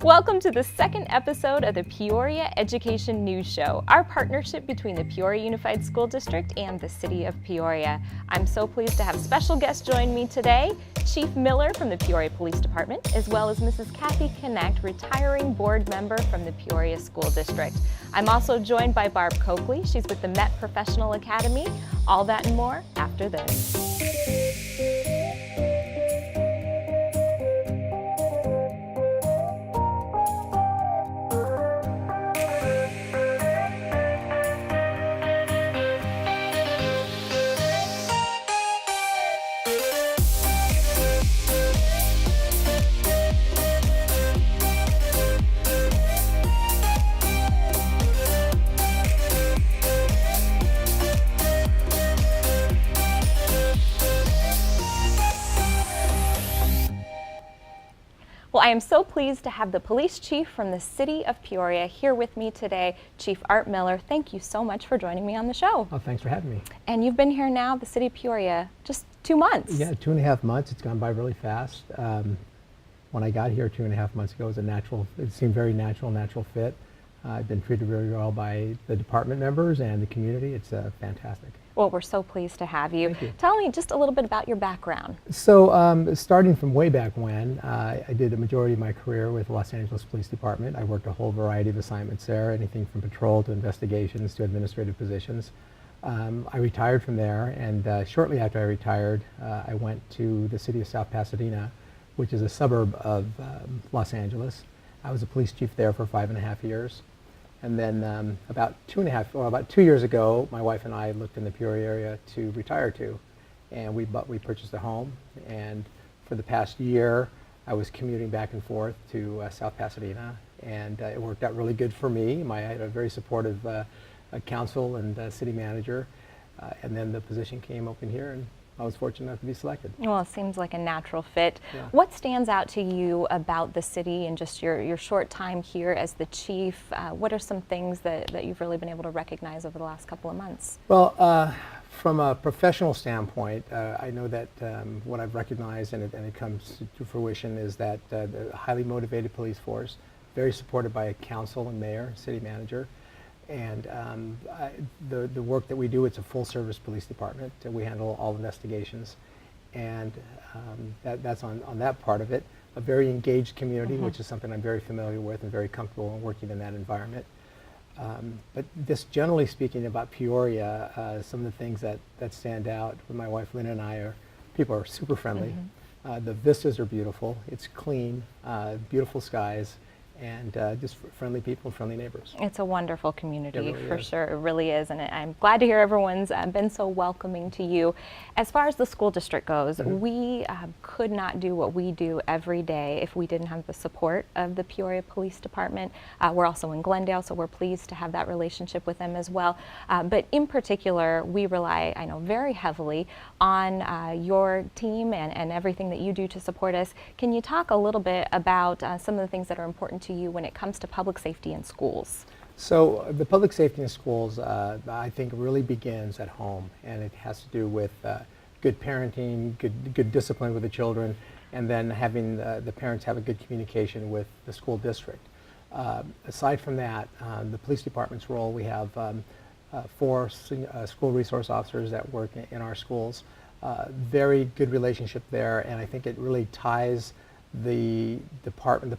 Welcome to the second episode of the Peoria Education News Show, our partnership between the Peoria Unified School District and the City of Peoria. I'm so pleased to have special guests join me today, Chief Miller from the Peoria Police Department, as well as Mrs. Kathy Knecht, retiring board member from the Peoria School District. I'm also joined by Barb Coakley. She's with the MET Professional Academy. All that and more after this. Well, I am so pleased to have the police chief from the City of Peoria here with me today, Chief Art Miller. Thank you so much for joining me on the show. Oh, thanks for having me. And you've been here now, the City of Peoria, just 2 months. Yeah, 2.5 months. It's gone by really fast. When I got here 2.5 months ago, it seemed very natural fit. I've been treated really well by the department members and the community. It's fantastic. Well, we're so pleased to have you. Thank you. Tell me just a little bit about your background. So starting from way back when, I did a majority of my career with Los Angeles Police Department. I worked a whole variety of assignments there, anything from patrol to investigations to administrative positions. I retired from there, and shortly after I retired, I went to the city of South Pasadena, which is a suburb of Los Angeles. I was a police chief there for 5.5 years. And then about 2 years ago, my wife and I looked in the Peoria area to retire to, and we purchased a home. And for the past year, I was commuting back and forth to South Pasadena, and it worked out really good for me. I had a very supportive council and city manager, and then the position came open here, and I was fortunate enough to be selected. Well, it seems like a natural fit. Yeah. What stands out to you about the city and just your short time here as the chief? What are some things that you've really been able to recognize over the last couple of months? Well, from a professional standpoint, I know that what I've recognized, and it comes to fruition, is that the highly motivated police force, very supported by a council and mayor, city manager. And the work that we do, it's a full-service police department. We handle all investigations, and that's on that part of it. A very engaged community, which is something I'm very familiar with and very comfortable in working in that environment. But just generally speaking about Peoria, some of the things that stand out with my wife Lynn and I people are super friendly. The vistas are beautiful. It's clean, beautiful skies, and just friendly people, friendly neighbors. It's a wonderful community, really for is. sure. It really is, and I'm glad to hear everyone's been so welcoming to you. As far as the school district goes, we could not do what we do every day if we didn't have the support of the Peoria Police Department. We're also in Glendale, so we're pleased to have that relationship with them as well. But in particular, we rely, I know, very heavily on your team and everything that you do to support us. Can you talk a little bit about some of the things that are important to you when it comes to public safety in schools? So the public safety in schools, I think, really begins at home, and it has to do with good parenting, good discipline with the children, and then having the parents have a good communication with the school district. Aside from that, the police department's role, we have 4 school resource officers that work in our schools. Very good relationship there, and I think it really ties the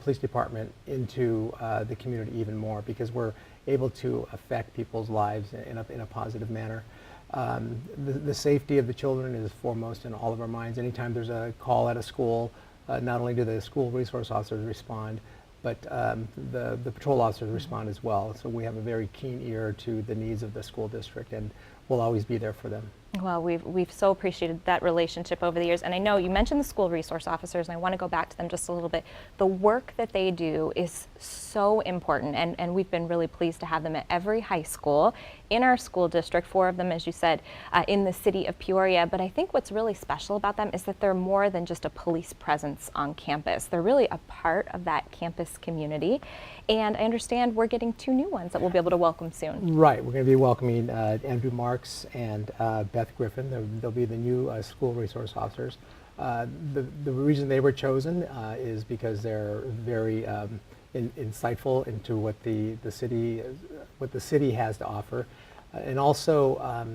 police department into the community even more, because we're able to affect people's lives in a positive manner. The safety of the children is foremost in all of our minds. Anytime there's a call at a school, not only do the school resource officers respond, but the patrol officers respond as well. So we have a very keen ear to the needs of the school district, and we'll always be there for them. Well, we've so appreciated that relationship over the years, and I know you mentioned the school resource officers, and I want to go back to them just a little bit. The work that they do is so important, and we've been really pleased to have them at every high school in our school district, 4 of them, as you said, in the city of Peoria. But I think what's really special about them is that they're more than just a police presence on campus. They're really a part of that campus community, and I understand we're getting 2 new ones that we'll be able to welcome soon. Right, we're going to be welcoming Andrew Marks and Beth Griffin. They'll be the new school resource officers. The reason they were chosen is because they're very insightful into what the city has to offer, and also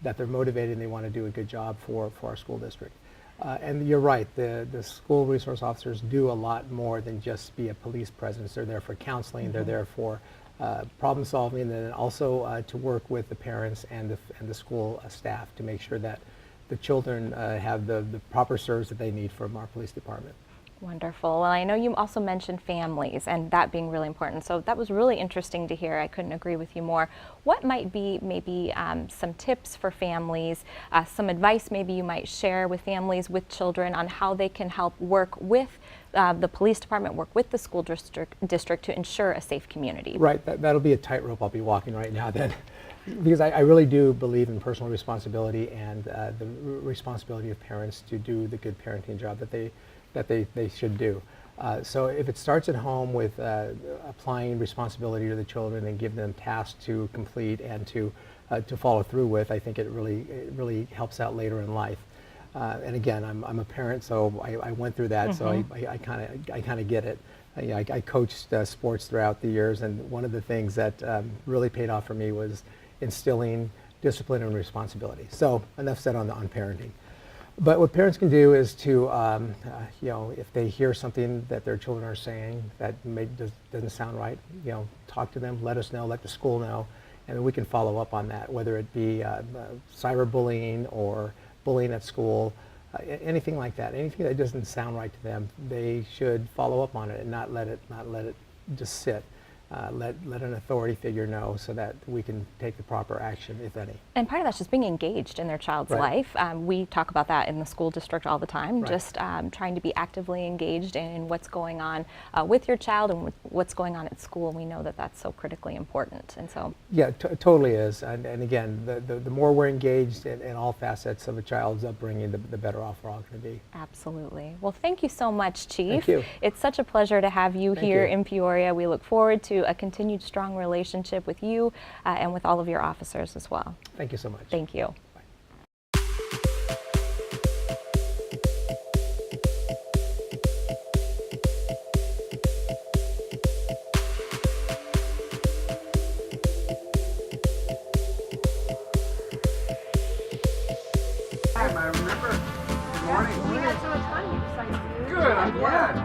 that they're motivated and they want to do a good job for our school district. And you're right, the school resource officers do a lot more than just be a police presence. They're there for counseling, they're there for problem solving, and then also to work with the parents and the school staff to make sure that the children have the proper service that they need from our police department. Wonderful. Well, I know you also mentioned families and that being really important. So that was really interesting to hear. I couldn't agree with you more. What might be maybe some tips for families, some advice maybe you might share with families with children on how they can help work with the police department, work with the school district to ensure a safe community? Right. That'll be a tightrope I'll be walking right now then. Because I really do believe in personal responsibility and the responsibility of parents to do the good parenting job that they should do. So if it starts at home with applying responsibility to the children and give them tasks to complete and to follow through with, I think it really helps out later in life. And again, I'm a parent, so I went through that, so I kind of get it. I coached sports throughout the years, and one of the things that really paid off for me was instilling discipline and responsibility. So enough said on parenting. But what parents can do is to, if they hear something that their children are saying that doesn't sound right, talk to them, let us know, let the school know, and then we can follow up on that, whether it be cyberbullying or bullying at school, anything like that. Anything that doesn't sound right to them, they should follow up on it and not let it just sit. Let an authority figure know so that we can take the proper action, if any. And part of that's just being engaged in their child's life. We talk about that in the school district all the time, just trying to be actively engaged in what's going on with your child and what's going on at school. We know that that's so critically important. And so, yeah, totally is. And again, the more we're engaged in all facets of a child's upbringing, the better off we're all going to be. Absolutely. Well, thank you so much, Chief. Thank you. It's such a pleasure to have you here you. in Peoria. We look forward to a continued strong relationship with you and with all of your officers as well. Thank you so much. Thank you. I remember. Good morning. We had so much fun. You decided to do Good, I'm glad.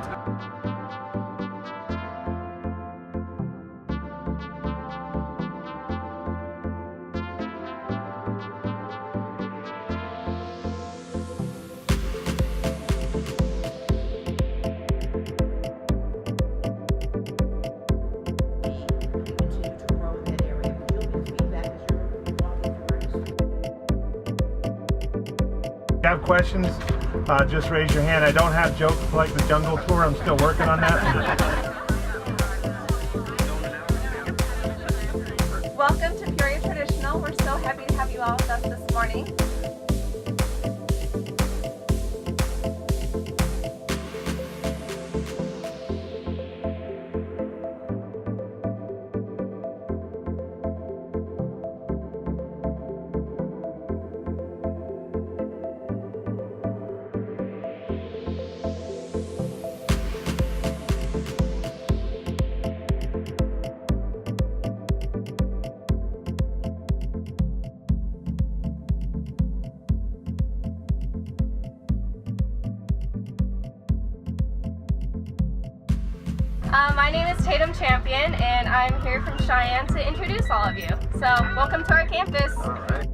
If you have questions, just raise your hand. I don't have jokes like the jungle tour. I'm still working on that. Welcome to Peoria Traditional. We're so happy to have you all with us this morning. My name is Tatum Champion, and I'm here from Cheyenne to introduce all of you. So, welcome to our campus. All right.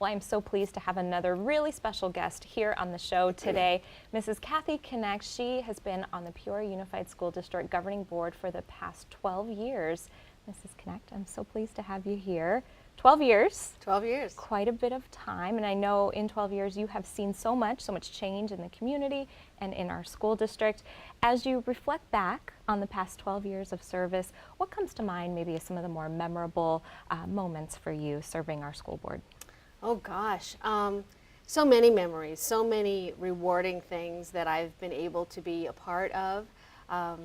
Well, I'm so pleased to have another really special guest here on the show today, Mrs. Kathy Knecht. She has been on the Peoria Unified School District Governing Board for the past 12 years. Mrs. Knecht, I'm so pleased to have you here. 12 years. 12 years. Quite a bit of time, and I know in 12 years you have seen so much change in the community and in our school district. As you reflect back on the past 12 years of service, what comes to mind maybe as some of the more memorable moments for you serving our school board? Oh gosh, so many memories, so many rewarding things that I've been able to be a part of.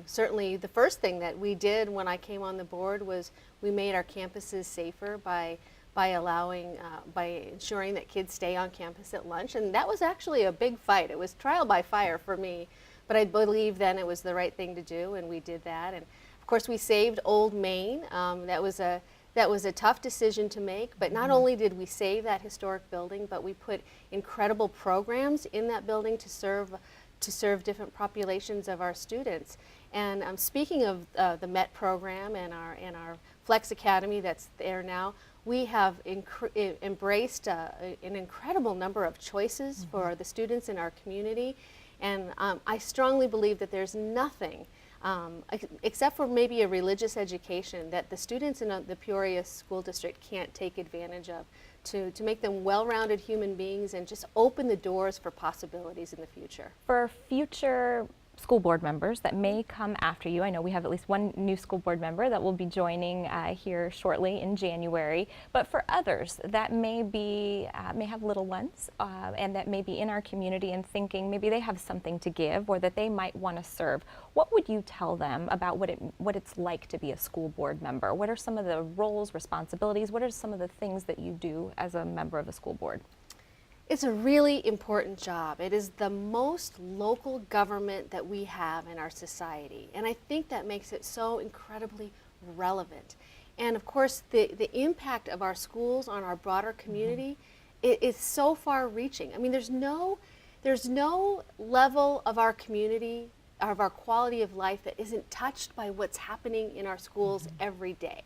Certainly the first thing that we did when I came on the board was we made our campuses safer by ensuring that kids stay on campus at lunch, and that was actually a big fight. It was trial by fire for me, but I believe then it was the right thing to do, and we did that. And of course we saved Old Main. That was a tough decision to make, but not only did we save that historic building, but we put incredible programs in that building to serve different populations of our students. And speaking of the MET program and our Flex Academy that's there now, we have embraced an incredible number of choices for the students in our community. And I strongly believe that there's nothing except for maybe a religious education that the students in the Peoria School District can't take advantage of to make them well-rounded human beings and just open the doors for possibilities in the future. For future school board members that may come after you, I know we have at least one new school board member that will be joining here shortly in January, but for others that may have little ones and that may be in our community and thinking maybe they have something to give or that they might want to serve, what would you tell them about what it's like to be a school board member? What are some of the roles, responsibilities? What are some of the things that you do as a member of a school board? It's a really important job. It is the most local government that we have in our society, and I think that makes it so incredibly relevant. And of course, the impact of our schools on our broader community is so far-reaching. I mean, there's no level of our community, of our quality of life, that isn't touched by what's happening in our schools every day.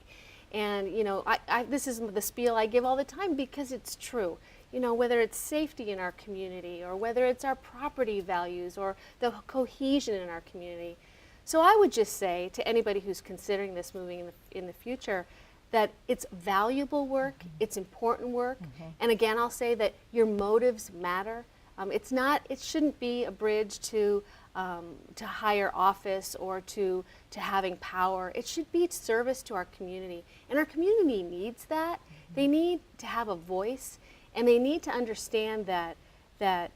And you know, this is the spiel I give all the time because it's true. You know, whether it's safety in our community or whether it's our property values or the cohesion in our community. So I would just say to anybody who's considering this moving in the future that it's valuable work, it's important work, and again I'll say that your motives matter. It shouldn't be a bridge to higher office or to having power. It should be service to our community, and our community needs that. They need to have a voice. And they need to understand that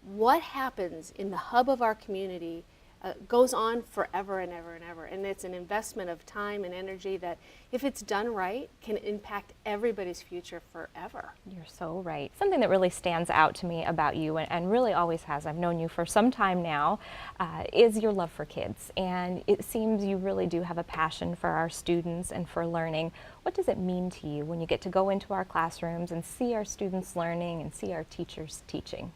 what happens in the hub of our community goes on forever and ever and ever. And it's an investment of time and energy that, if it's done right, can impact everybody's future forever. You're so right. Something that really stands out to me about you, and really always has, I've known you for some time now, is your love for kids. And it seems you really do have a passion for our students and for learning. What does it mean to you when you get to go into our classrooms and see our students learning and see our teachers teaching?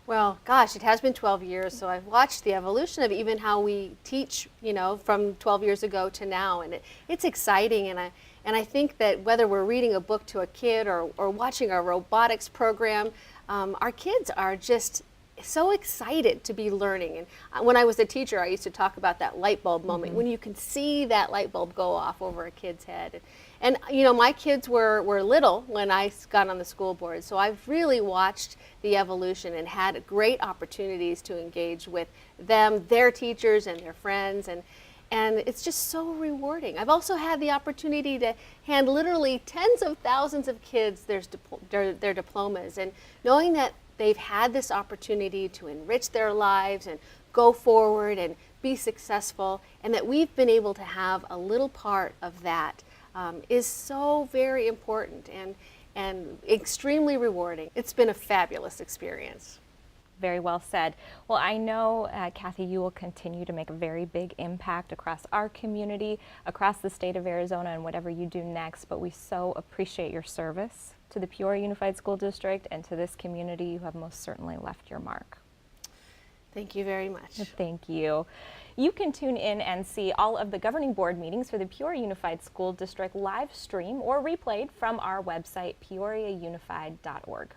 Well, gosh, it has been 12 years, so I've watched the evolution of even how we teach, you know, from 12 years ago to now, and it's exciting, and I think that whether we're reading a book to a kid or watching our robotics program, our kids are just so excited to be learning. And when I was a teacher, I used to talk about that light bulb moment when you can see that light bulb go off over a kid's head. And you know, my kids were little when I got on the school board, so I've really watched the evolution and had great opportunities to engage with them, their teachers, and their friends. And it's just so rewarding. I've also had the opportunity to hand literally tens of thousands of kids their diplomas, and knowing that they've had this opportunity to enrich their lives and go forward and be successful, and that we've been able to have a little part of that is so very important and extremely rewarding. It's been a fabulous experience. Very well said. Well, I know, Kathy, you will continue to make a very big impact across our community, across the state of Arizona, and whatever you do next, but we so appreciate your service to the Peoria Unified School District and to this community. You have most certainly left your mark. Thank you very much. Thank you. You can tune in and see all of the governing board meetings for the Peoria Unified School District live stream or replayed from our website, peoriaunified.org.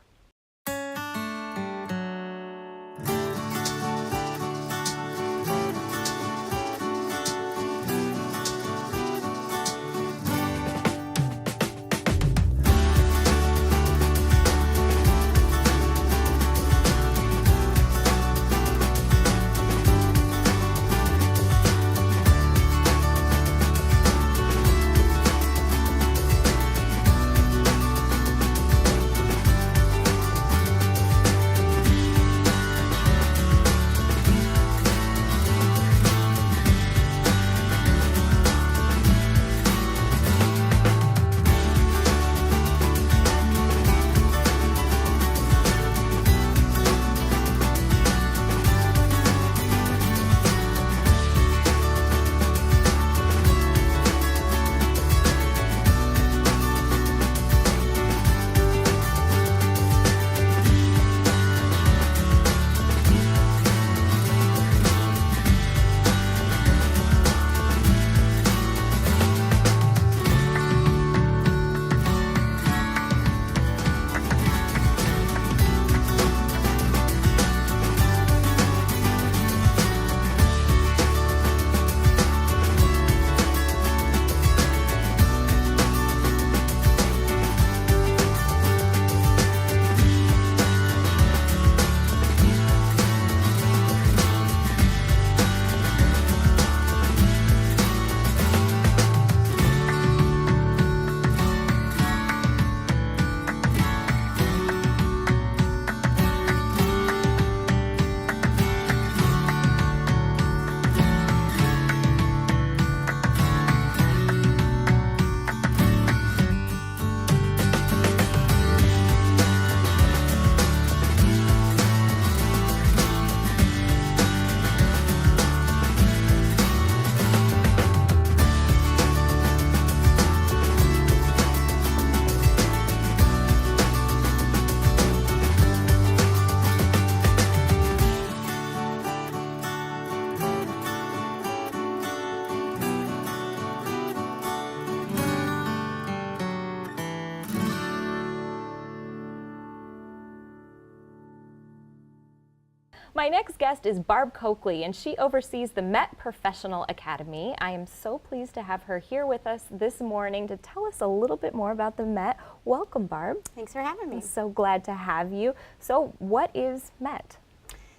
My next guest is Barb Coakley, and she oversees the MET Professional Academy. I am so pleased to have her here with us this morning to tell us a little bit more about the MET. Welcome, Barb. Thanks for having me. I'm so glad to have you. So what is MET?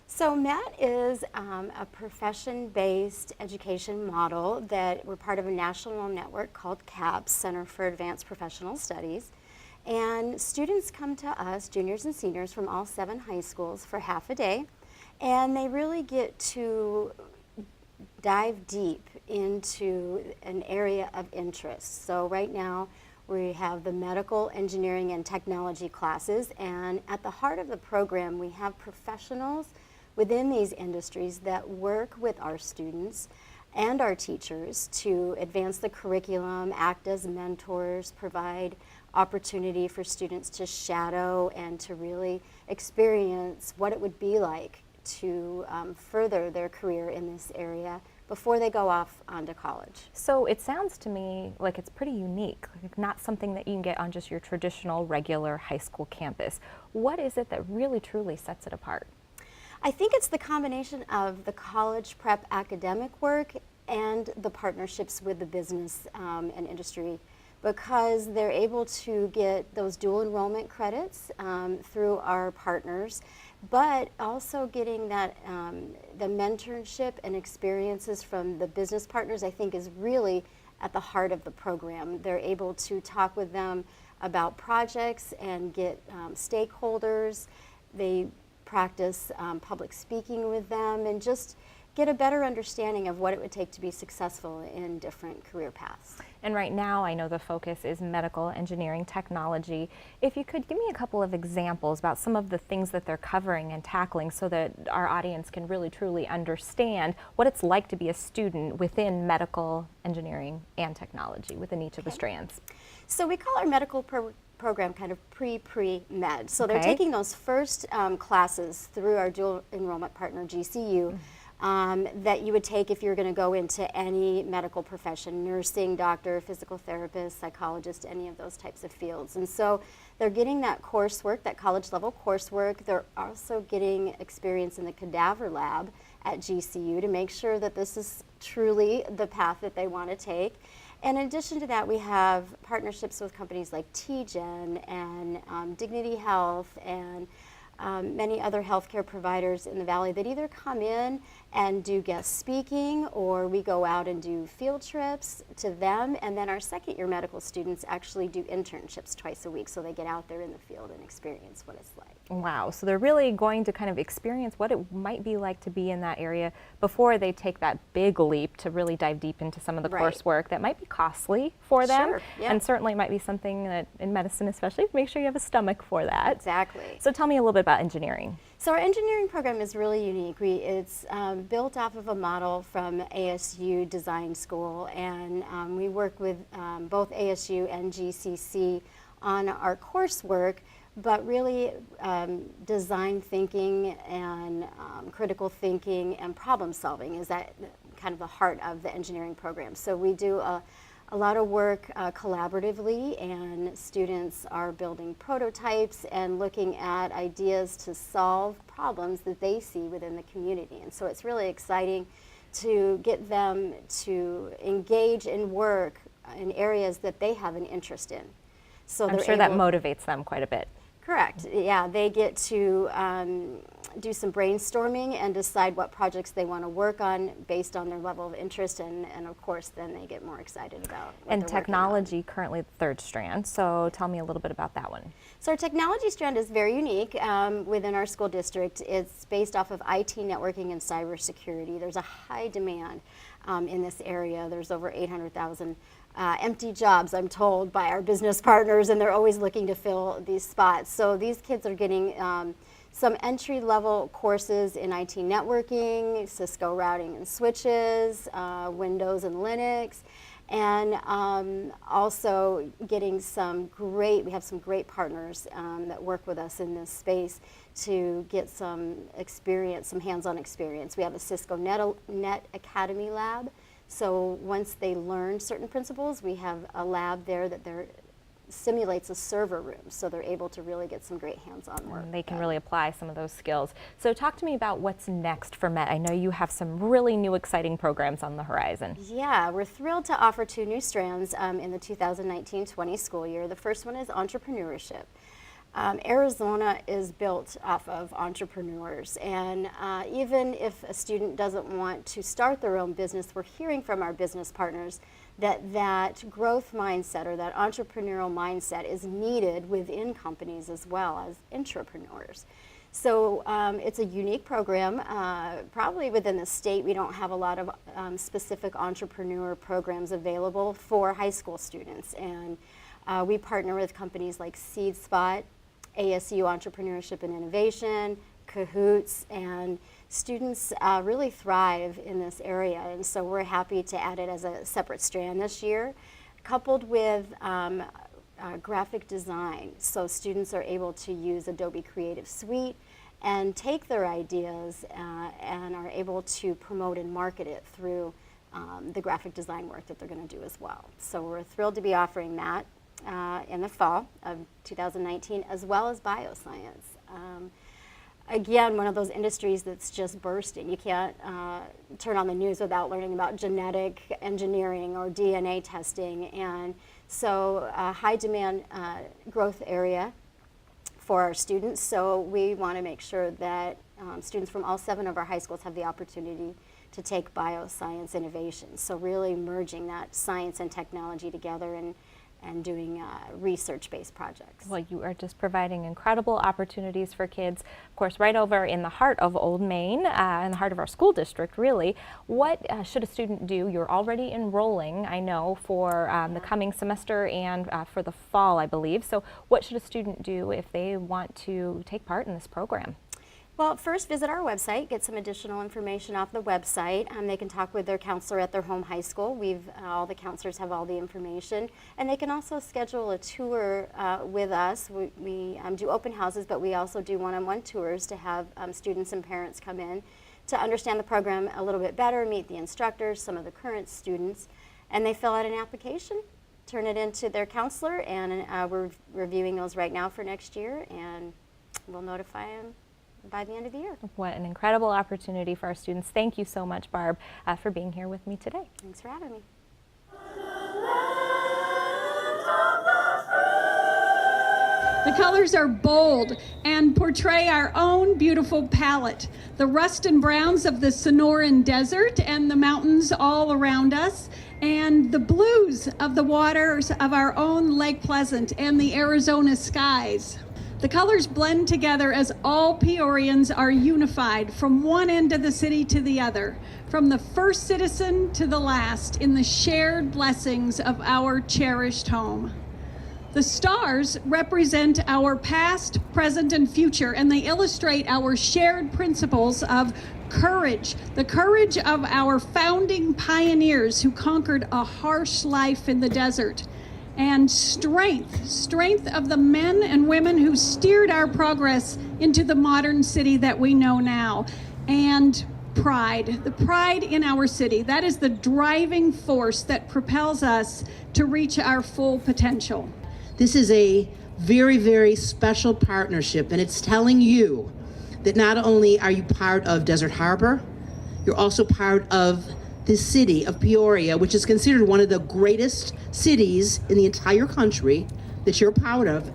So MET is a profession-based education model that we're part of a national network called CAPS, Center for Advanced Professional Studies. And students come to us, juniors and seniors from all 7 high schools, for half a day. And they really get to dive deep into an area of interest. So right now we have the medical, engineering, and technology classes. And at the heart of the program, we have professionals within these industries that work with our students and our teachers to advance the curriculum, act as mentors, provide opportunity for students to shadow and to really experience what it would be like to further their career in this area before they go off onto college. So it sounds to me like it's pretty unique, like not something that you can get on just your traditional regular high school campus. What is it that really truly sets it apart? I think it's the combination of the college prep academic work and the partnerships with the business and industry, because they're able to get those dual enrollment credits through our partners, but also getting that the mentorship and experiences from the business partners, I think, is really at the heart of the program. They're able to talk with them about projects and get stakeholders. They practice public speaking with them and just get a better understanding of what it would take to be successful in different career paths. And right now, I know the focus is medical, engineering, technology. If you could give me a couple of examples about some of the things that they're covering and tackling so that our audience can really truly understand what it's like to be a student within medical, engineering, and technology within each of the strands. So we call our medical program kind of pre-med. So they're Okay. taking those first classes through our dual enrollment partner, GCU, that you would take if you're going to go into any medical profession, nursing, doctor, physical therapist, psychologist, any of those types of fields. And so they're getting that coursework, that college level coursework. They're also getting experience in the cadaver lab at GCU to make sure that this is truly the path that they want to take. And in addition to that, we have partnerships with companies like TGen and Dignity Health and many other healthcare providers in the Valley that either come in and do guest speaking, or we go out and do field trips to them. And then our second year medical students actually do internships twice a week, so they get out there in the field and experience what it's like. Wow, so they're really going to kind of experience what it might be like to be in that area before they take that big leap to really dive deep into some of the Right. coursework that might be costly for them. Sure, yeah. And certainly might be something that in medicine especially, make sure you have a stomach for that. Exactly. So tell me a little bit about engineering. So our engineering program is really unique. It's built off of a model from ASU Design School, and we work with both ASU and GCC on our coursework, but really design thinking and critical thinking and problem solving is that kind of the heart of the engineering program. So we do a lot of work collaboratively, and students are building prototypes and looking at ideas to solve problems that they see within the community. And so it's really exciting to get them to engage in work in areas that they have an interest in. So I'm they're sure that able- motivates them quite a bit. Correct. Yeah, they get to do some brainstorming and decide what projects they want to work on based on their level of interest, and of course then they get more excited about what And they're working on. technology, currently the third strand, so tell me a little bit about that one. So our technology strand is very unique within our school district. It's based off of IT networking and cybersecurity. There's a high demand in this area. There's over 800,000 empty jobs, I'm told, by our business partners, and they're always looking to fill these spots. So these kids are getting some entry-level courses in IT networking, Cisco routing and switches, Windows and Linux, and also getting we have some great partners that work with us in this space to get some experience, some hands-on experience. We have a Cisco MET Academy lab. So once they learn certain principles, we have a lab there that simulates a server room, so they're able to really get some great hands-on work. And they can really apply some of those skills. So talk to me about what's next for MET. I know you have some really new exciting programs on the horizon. Yeah, we're thrilled to offer 2 new strands in the 2019-20 school year. The first one is entrepreneurship. Arizona is built off of entrepreneurs, and even if a student doesn't want to start their own business, we're hearing from our business partners that growth mindset or that entrepreneurial mindset is needed within companies as well as intrapreneurs. So it's a unique program. Probably within the state, we don't have a lot of specific entrepreneur programs available for high school students, and we partner with companies like SeedSpot, ASU Entrepreneurship and Innovation, Cahoots, and students really thrive in this area, and so we're happy to add it as a separate strand this year, coupled with graphic design. So students are able to use Adobe Creative Suite and take their ideas and are able to promote and market it through the graphic design work that they're going to do as well. So we're thrilled to be offering that in the fall of 2019, as well as bioscience. again, one of those industries that's just bursting. You can't turn on the news without learning about genetic engineering or DNA testing. And so a high demand growth area for our students. So we want to make sure that students from all 7 of our high schools have the opportunity to take bioscience innovation. So really merging that science and technology together and doing research-based projects. Well, you are just providing incredible opportunities for kids, of course, right over in the heart of Old Main, in the heart of our school district, really. What should a student do? You're already enrolling, I know, for the coming semester and for the fall, I believe. So what should a student do if they want to take part in this program? Well, first visit our website, get some additional information off the website. They can talk with their counselor at their home high school. All the counselors have all the information. And they can also schedule a tour with us. We do open houses, but we also do one-on-one tours to have students and parents come in to understand the program a little bit better, meet the instructors, some of the current students. And they fill out an application, turn it into their counselor, and we're reviewing those right now for next year, and we'll notify them by the end of the year. What an incredible opportunity for our students. Thank you so much, Barb, for being here with me today. Thanks for having me. The colors are bold and portray our own beautiful palette. The rust and browns of the Sonoran Desert and the mountains all around us, and the blues of the waters of our own Lake Pleasant and the Arizona skies. The colors blend together as all Peorians are unified from one end of the city to the other, from the first citizen to the last, in the shared blessings of our cherished home. The stars represent our past, present, and future, and they illustrate our shared principles of courage, the courage of our founding pioneers who conquered a harsh life in the desert, and strength of the men and women who steered our progress into the modern city that we know now, and pride, the pride in our city. That is the driving force that propels us to reach our full potential. This is a very, very special partnership, and it's telling you that not only are you part of Desert Harbor, you're also part of the city of Peoria, which is considered one of the greatest cities in the entire country that you're proud of.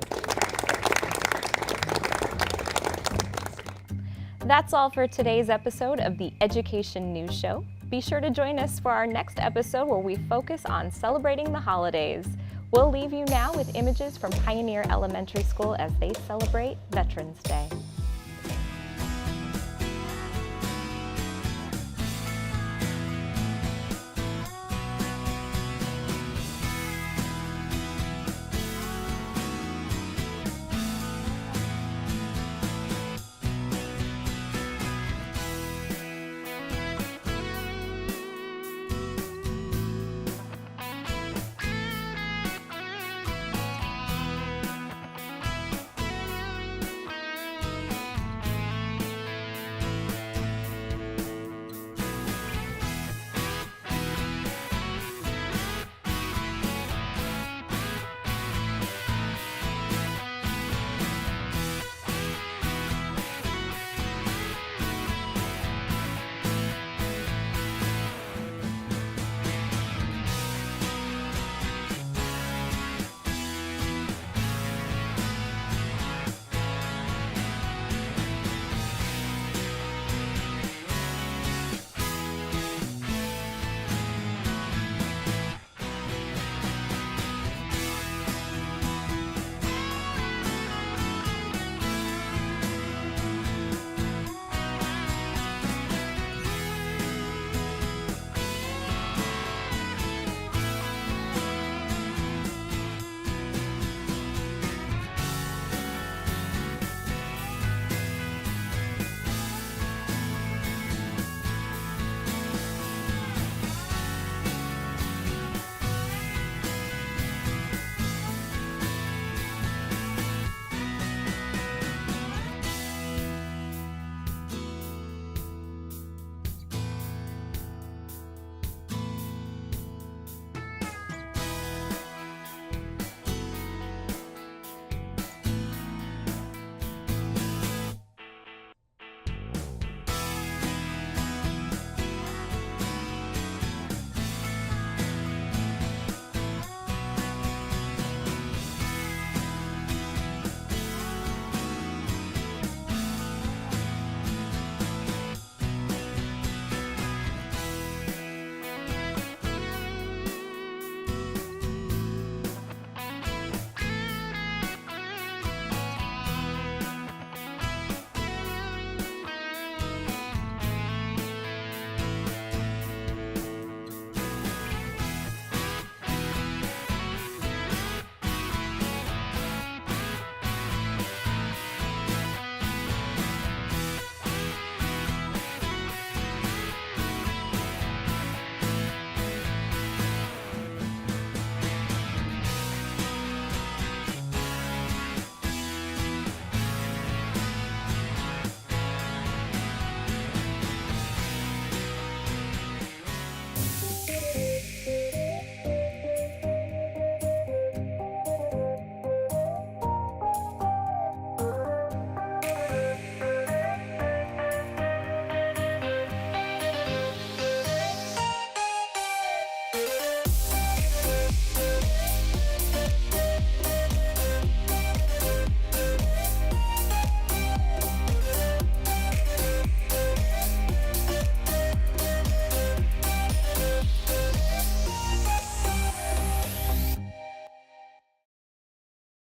That's all for today's episode of the Education News Show. Be sure to join us for our next episode where we focus on celebrating the holidays. We'll leave you now with images from Pioneer Elementary School as they celebrate Veterans Day.